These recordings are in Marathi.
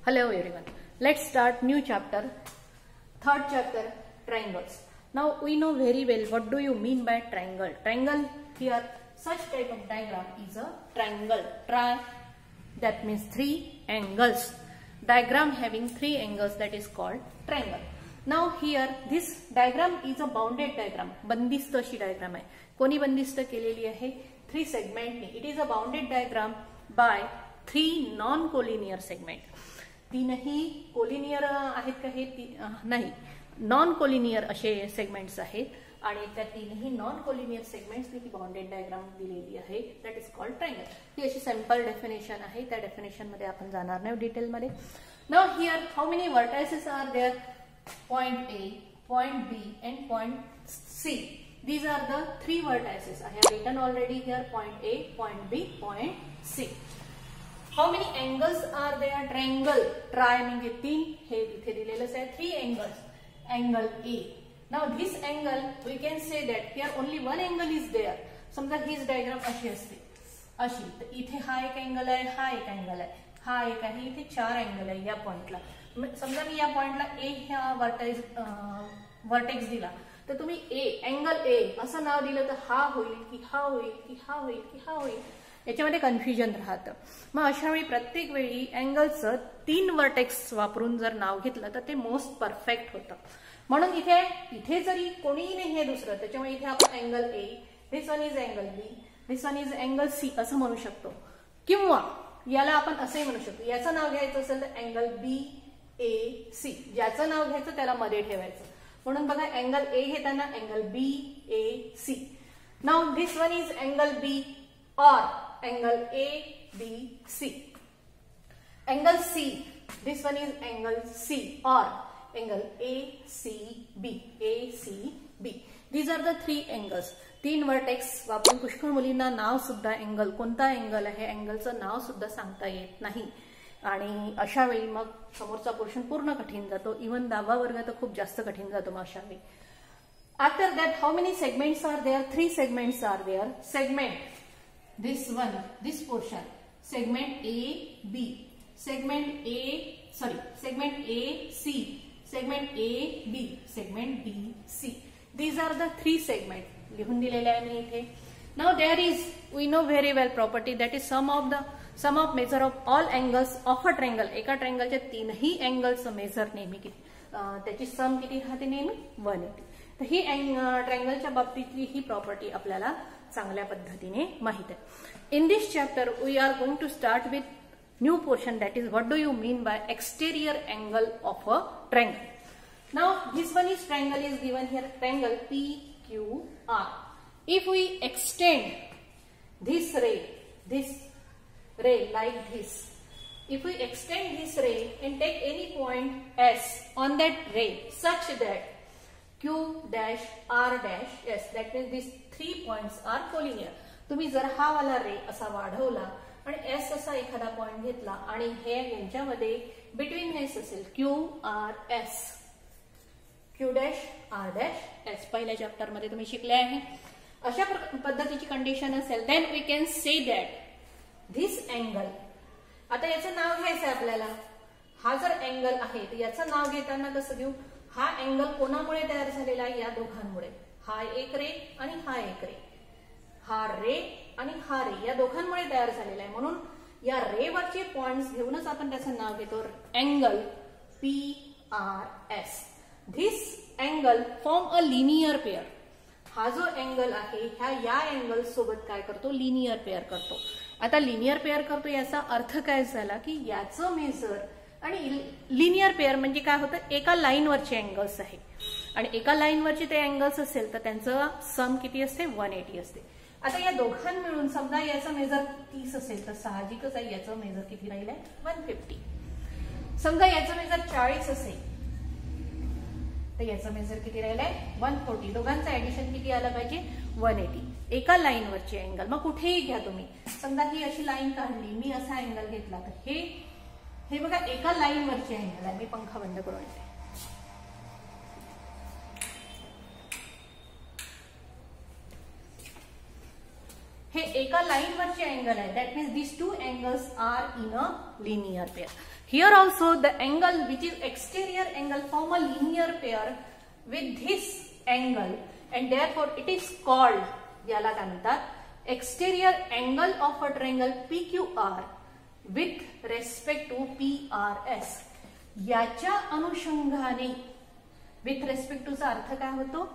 Hello everyone. Let's start new chapter. Third chapter, triangles. Now we know very well what do you mean by triangle. Triangle here, such type of diagram is a triangle. That means three angles. Diagram having three angles, that is called triangle. Now here this diagram is a bounded diagram. बंदिस्त अशी diagram आहे. कोणी बंदिस्त केलेली आहे? 3 segment. It is a bounded diagram by 3 non-collinear segment. तीनही कोलिनियर आहेत का? हे नाही, नॉन कोलिनियर असे सेगमेंट्स आहेत आणि त्या तीनही नॉन कोलिनियर सेगमेंट्सनी ही बाउंडेड डायग्राम दिलेली आहे. That is called triangle. ही अशी सिंपल डेफिनेशन आहे. त्या डेफिनेशन मध्ये आपण जाणार नाही डिटेल मध्ये. Now here how many vertices are there? Point A, point B and point C. These are the 3 vertices. I have written already here point A, point B, point C. How many angles are there? Triangle. Try म्हणजे 3. हे इथे दिलेलंच आहे. 3 angles. Angle A. Now this angle we can say that here only one angle is there. समजा हीच डायग्राम अशी असते, अशी. तर इथे हा एक अँगल आहे, हा एक अँगल आहे, हा एक आहे, इथे 4 अँगल आहे या पॉइंटला. समजा मी या पॉइंटला ए ह्या वर्टेक्स दिला, तर तुम्ही ए अँगल ए असं नाव दिलं तर हा होईल की हा होईल की हा होईल की हा होईल, याच्यामध्ये कन्फ्युजन राहतं. मग अशा वेळी प्रत्येक वेळी अँगलचं 3 वर्टेक्स वापरून जर नाव घेतलं तर ते मोस्ट परफेक्ट होतं. म्हणून इथे जरी कोणीही नाही आहे दुसरं, त्याच्यामुळे इथे आपण angle A, this one is angle B, this one is angle C असं म्हणू शकतो. किंवा याला आपण असंही म्हणू शकतो, याचं नाव घ्यायचं असेल तर अँगल बी ए सी. ज्याचं नाव घ्यायचं त्याला मध्ये ठेवायचं. म्हणून बघा अँगल ए घेताना angle B A C. Now this one is angle B or angle A, B, C. Angle C, this one is angle C or angle A, C, B, A, C, B. These are the 3 angles. 3 vertex वापरून पुष्कळ मुलींना नाव सुद्धा अँगल, कोणता अँगल आहे अँगलचं नाव सुद्धा सांगता येत नाही. आणि अशा वेळी मग समोरचा पोर्शन पूर्ण कठीण जातो. इव्हन 10वा वर्ग तर खूप जास्त कठीण जातो मग अशा वेळी. After that, how many segments are there? 3 segments are there. Segment this one, this portion, segment A, B, segment A, segment A, C, segment A, B, segment B, C. These are the 3 segments. लिहून दिलेले आहे मी इथे. Now there is, we know very well property, that is sum of measure of all angles of a triangle. एका ट्रायंगलच्या 3ही अँगल्सचं मेजर नेहमी किती, त्याची सम किती राहते? नेहमी 180. तर ही ट्रायंगलच्या बाबतीतली ही प्रॉपर्टी आपल्याला चांगल्या पद्धतीने माहित आहे. In this chapter we are going to start with new portion, that is what do you mean by exterior angle of a triangle. Now this one is triangle is given here, triangle P Q R. If we extend this ray like this, if we extend this ray and take any point S on that ray such that Q dash R dash S, that means these 3 points are collinear. तुम्ही जर हा वाला रे असा वाढवला आणि S असा एखादा पॉइंट घेतला आणि हे यांच्यामध्ये बिटवीन एस असेल Q R S, Q dash R dash S, पहिल्या चॅप्टर मध्ये तुम्ही शिकले आहे. अशा पद्धतीची कंडिशन असेल, then we can say that this angle, आता याचं नाव घ्यायचं आपल्याला. हा जर अँगल आहे तर याचं नाव घेताना कसं घेऊ? हा अँगल कोणामुळे तयार झालेला आहे? या दोघांमुळे. हा एक रे आणि हा एक रे, हा रे आणि हा रे, या दोघांमुळे तयार झालेला आहे. म्हणून या रेवरचे पॉइंट्स घेऊनच आपण त्याचं नाव घेतो angle P R S. This angle form a linear pair. हा जो अँगल आहे ह्या या अँगल सोबत काय करतो? लिनियर पेअर करतो. आता लिनियर पेअर करतो याचा अर्थ काय झाला की याचं मेजर आणि लिनियर पेअर म्हणजे काय होतं? एका लाईनवरचे अँगल्स आहे आणि एका लाईनवरचे ते अँगल्स असेल तर त्यांचं सम किती असते? 180 असते. आता या दोघां मिळून समजा याचं मेजर 30 असेल तर साहजिकच आहे याचं मेजर किती राहिलं आहे? 150. समजा याचं मेजर 40 असेल तर याचं मेजर किती राहिलं आहे? 140. दोघांचं ऍडिशन किती आलं पाहिजे? 180. एका लाईनवरचे अँगल. मग कुठेही घ्या तुम्ही, समजा ही अशी लाईन काढली, मी असा अँगल घेतला तर हे बघा एका लाईनवरचे अँगल आहे. मी पंखा बंद करून येते. हे एका लाईनवरचे अँगल आहे. That means this two angles are in a linear pair. Here also the angle which is exterior angle form a linear pair with this angle and therefore it is called, याला काय म्हणतात, exterior angle of a triangle PQR with respect to PRS. याच्या अनुषंगाने, विथ रेस्पेक्ट टूचा अर्थ काय होतो,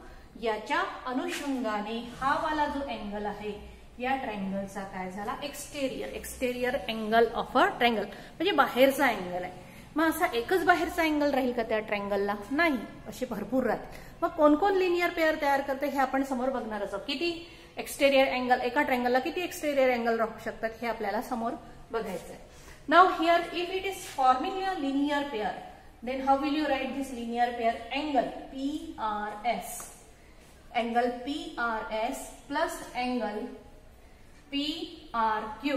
याच्या अनुषंगाने हा वाला जो अँगल आहे या ट्रायंगलचा काय झाला, exterior angle of a triangle, म्हणजे बाहेरचा अँगल आहे. मग असा एकच बाहेरचा अँगल राहील का त्या ट्रायंगलला? नाही, असे भरपूर राहतील. मग कोण कोण लिनियर पेअर तयार करते हे आपण समोर बघणारच आहोत. किती एक्सटेरियर अँगल, एका ट्रायंगलला किती एक्सटेरियर अँगल राहू शकतात हे आपल्याला समोर बघायचं आहे. Now here if it is forming a linear pair, then how will you write this linear pair? Angle PRS, angle PRS plus angle PRQ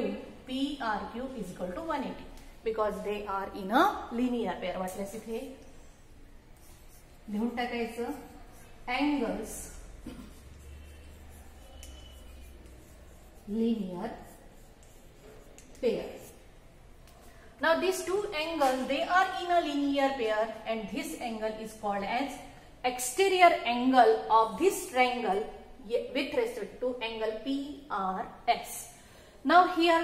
is equal to 180 because they are in a linear pair. वाटल्यास इथे लिहून टाकायचं angles linear pair. Now these two angles, they are in a linear pair and this angle is called as exterior angle of this triangle with respect to angle PRS. Now here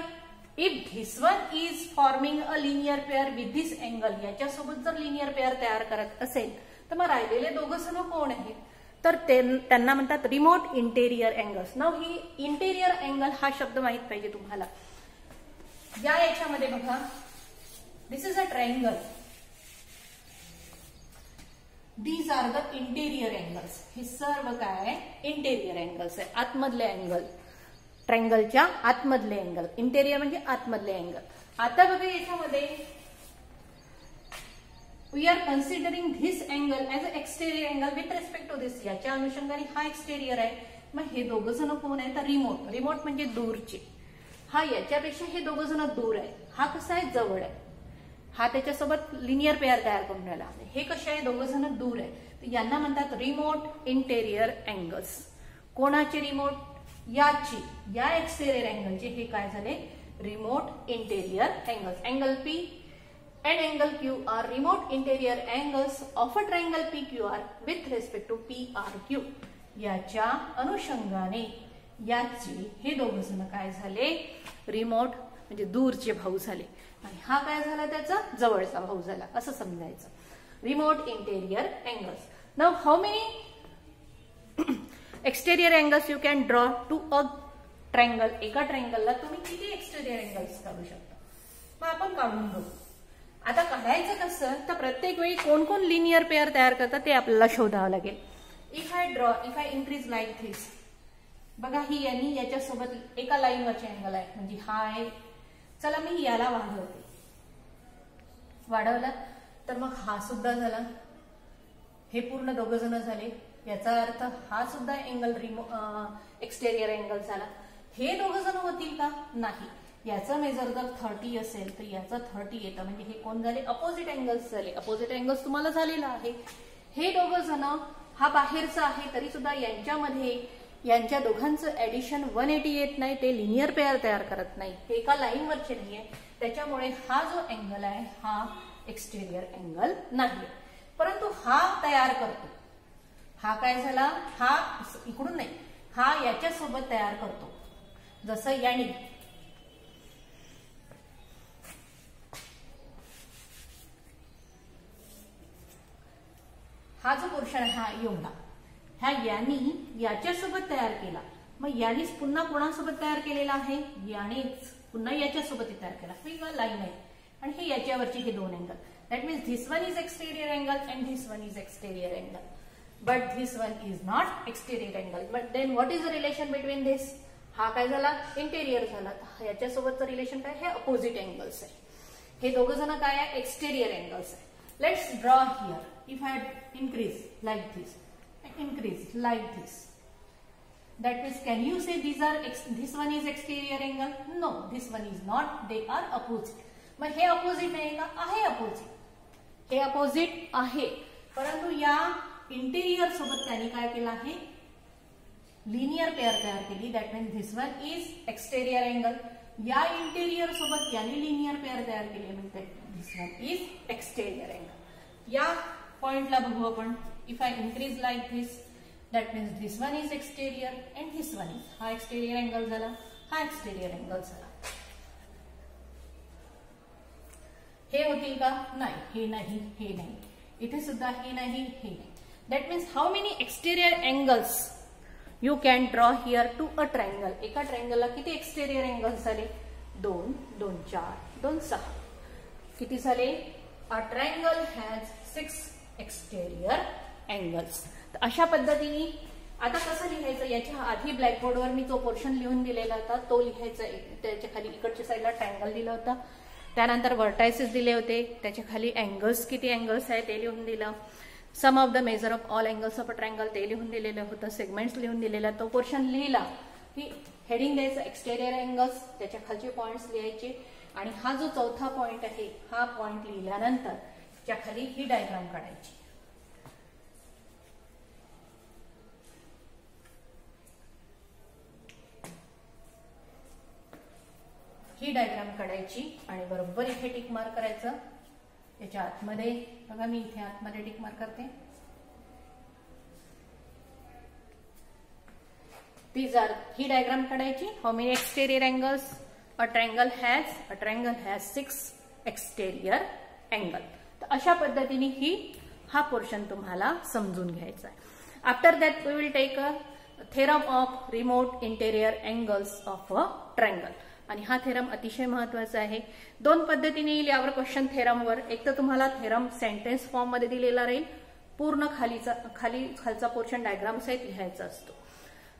if this one is forming a linear pair with this angle, याच्या सोबत जर linear pair तयार करत असेल तर मग राहिलेले दोघं जण कोण आहेत, तर त्यांना म्हणतात remote interior angles. Now he interior angle हा शब्द माहित पाहिजे तुम्हाला. याच्यामध्ये बघा, this is a triangle. These are the interior angles. हे सर्व काय आहे, इंटेरियर अँगल्स आहे, आतमधले अँगल, ट्रायंगलच्या आतमधले अँगल. इंटेरियर म्हणजे आतमधले अँगल. आता बघा याच्यामध्ये we are considering this angle as a exterior angle with respect to this. याच्या अनुषंगाने हा एक्सटेरियर आहे. मग हे दोघं जण कोण आहे, तर रिमोट म्हणजे दूरचे. हा याच्यापेक्षा हे दोघं जण दूर आहे, हा कसा आहे, जवळ आहे. हा त्याच्यासोबत लिनियर पेअर तयार करून राहिला. हे कसे आहे, दोघं जण दूर आहे. तर यांना म्हणतात रिमोट इंटेरियर अँगल्स. कोणाचे रिमोट, याची, या एक्सटेरियर अँगलचे हे काय झाले, remote interior angles. Angle P and angle Q are remote interior angles of a triangle PQR with respect to PRQ. याच्या अनुषंगाने याचे हे दोघं जण काय झाले, रिमोट म्हणजे दूरचे भाऊ झाले आणि हा काय झाला, त्याचा जवळचा भाऊ झाला असं समजायचं. Remote interior angles. Now how many exterior angles you can draw to a triangle. एका ट्रायंगलला तुम्ही किती एक्सटेरियर अँगल्स काढू शकता, मग आपण काढून बघू. आता काढायचं कसं, तर प्रत्येक वेळी कोण कोण लिनियर पेअर तयार करतात ते आपल्याला शोधावं लागेल. If I increase like this, बघा ही यांनी याच्यासोबत एका लाईनवरचे अँगल आहे, म्हणजे हा आहे. चला मी याला वाढवला तर मग हा सुद्धा झाला. हे पूर्ण दोघं जण झाले. याचा अर्थ हा सुद्धा अँगल एक्सटेरियर अँगल झाला. हे दोघं जण होतील का, नाही. याचा मेजर जर 30 असेल तर याचा 30 येतं, म्हणजे हे कोण झाले, अपोजिट अँगल्स झाले. अपोजिट अँगल्स तुम्हाला झालेला आहे. हे दोघं जण, हा बाहेरचा आहे तरी सुद्धा यांच्यामध्ये यांच्या दोघांचं ऍडिशन 180 येत नाही. ते लिनियर पेअर तयार करत नाही, हे एका लाईनवरचे नाहीये. त्याच्यामुळे हा जो अँगल आहे हा एक्सटेरियर अँगल नाही. परंतु हा तयार करतो. हा काय झाला, हा इकडून नाही, हा याच्यासोबत तयार करतो. जसं याने हा जो पोर्शन आहे, हा एवढा, ह्या यांनी याच्यासोबत तयार केला. मग यानेच पुन्हा कोणासोबत तयार केलेला आहे, यानेच पुन्हा याच्यासोबत तयार केला. वेगळा लाईन आहे आणि हे याच्यावरचे हे दोन angle. That means this one is exterior angle and this one is exterior angle, but this one is not exterior angle. But then what is the relation between this, हा काय झाला, इंटेरियर झाला. याच्यासोबतचं रिलेशन काय, हे अपोजिट अँगल्स आहे. हे दोघं जण काय आहे, एक्सटेरियर अँगल्स आहे. Let's draw here. If I increase like this, increase like this, that means can you say this one is exterior angle? No, this one is not. They are opposite. मग हे opposite नाही का, आहे opposite. हे opposite आहे, परंतु या इंटेरियर सोबत त्यांनी काय केलं आहे, लिनियर पेअर तयार केली, that means this one is exterior angle. या इंटेरियर सोबत याने लिनियर पेअर तयार केली म्हणजे this one is exterior angle. या पॉइंटला बघू आपण. If I increase like this, that means this one is exterior and this one is. हा एक्सटेरियर अँगल झाला, हा एक्सटेरियर अँगल झाला. हे होतील का? नाही, हे नाही, हे नाही, इथे सुद्धा हे नाही, हे नाही. That means how many exterior angles you can draw here to a triangle. एका ट्रायंगलला किती एक्सटेरियर अँगल्स झाले? 2, 2, 4, 2, 6. किती झाले? अ ट्रायंगल हॅज 6 एक्सटेरियर अँगल्स. अशा पद्धतीने आता कसं लिहायचं? याच्या आधी ब्लॅकबोर्डवर मी जो पोर्शन लिहून दिलेला होता तो लिहायचा. त्याच्या खाली इकडच्या साईडला ट्रायंगल दिलं होतं, त्यानंतर वर्टायसेस दिले होते, त्याच्या खाली अँगल्स किती अँगल्स आहे ते लिहून दिलं. Sum of the measure of all angles of a triangle ते लिहून दिलेलं होतं, सेगमेंट्स लिहून दिलेला. तो पोर्शन लिहिला की हेडिंग द्यायचं एक्सटेरियर अँगल्स, त्याच्या खालचे पॉइंट्स लिहायचे. आणि हा जो चौथा पॉइंट आहे हा पॉइंट लिहिल्यानंतर त्या खाली ही डायग्राम काढायची. ही डायग्राम काढायची आणि बरोबर इथे टिक मार्क करायचं. याच्या आतमध्ये बघा, मी इथे आतमध्ये टिक मार्क करते. ही डायग्राम काढायची. How many exterior angles a triangle has 6 exterior angle. तर अशा पद्धतीने हा पोर्शन तुम्हाला समजून घ्यायचा आहे. After that we will take a theorem of remote interior angles of a triangle. आणि हा थेरम अतिशय महत्वाचा आहे. 2 पद्धतीने येईल यावर क्वेश्चन थेरमवर. एक तर तुम्हाला थेरम सेंटेन्स फॉर्म मध्ये दिलेला राहील, पूर्ण खालचा पोर्शन डायग्राम सहित लिहायचा असतो.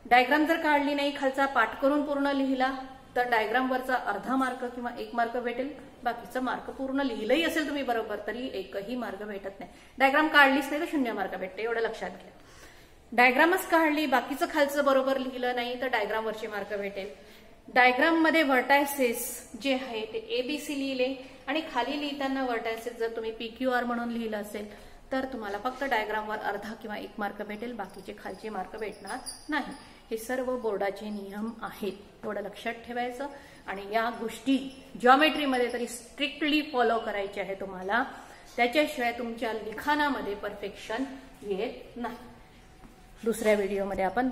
डायग्राम जर काढली नाही, खालचा पाठ करून पूर्ण लिहिला तर डायग्रामवरचा अर्धा मार्क किंवा 1 मार्क भेटेल. बाकीचा मार्क पूर्ण लिहिलंही असेल तुम्ही बरोबर तरी एकही मार्क भेटत नाही. डायग्राम काढलीच नाही तर 0 मार्क भेटते, एवढं लक्षात घ्या. डायग्रामच काढली, बाकीचं खालचं बरोबर लिहिलं नाही तर डायग्रामवरचे मार्क भेटेल. डायग्राम मध्ये वर्टायसेस जे आहे ते ABC लिहिले आणि खाली लिहिताना वर्टायसेस जर तुम्ही PQR म्हणून लिहिलं असेल तर तुम्हाला फक्त डायग्रामवर अर्धा किंवा 1 मार्क भेटेल, बाकीचे खालचे मार्क भेटणार नाही. हे सर्व बोर्डाचे नियम आहेत, एवढं लक्षात ठेवायचं. आणि या गोष्टी जॉमेट्रीमध्ये तरी स्ट्रिक्टली फॉलो करायचे आहे तुम्हाला, त्याच्याशिवाय तुमच्या लिखाणामध्ये परफेक्शन येत नाही. दुसऱ्या व्हिडिओमध्ये आपण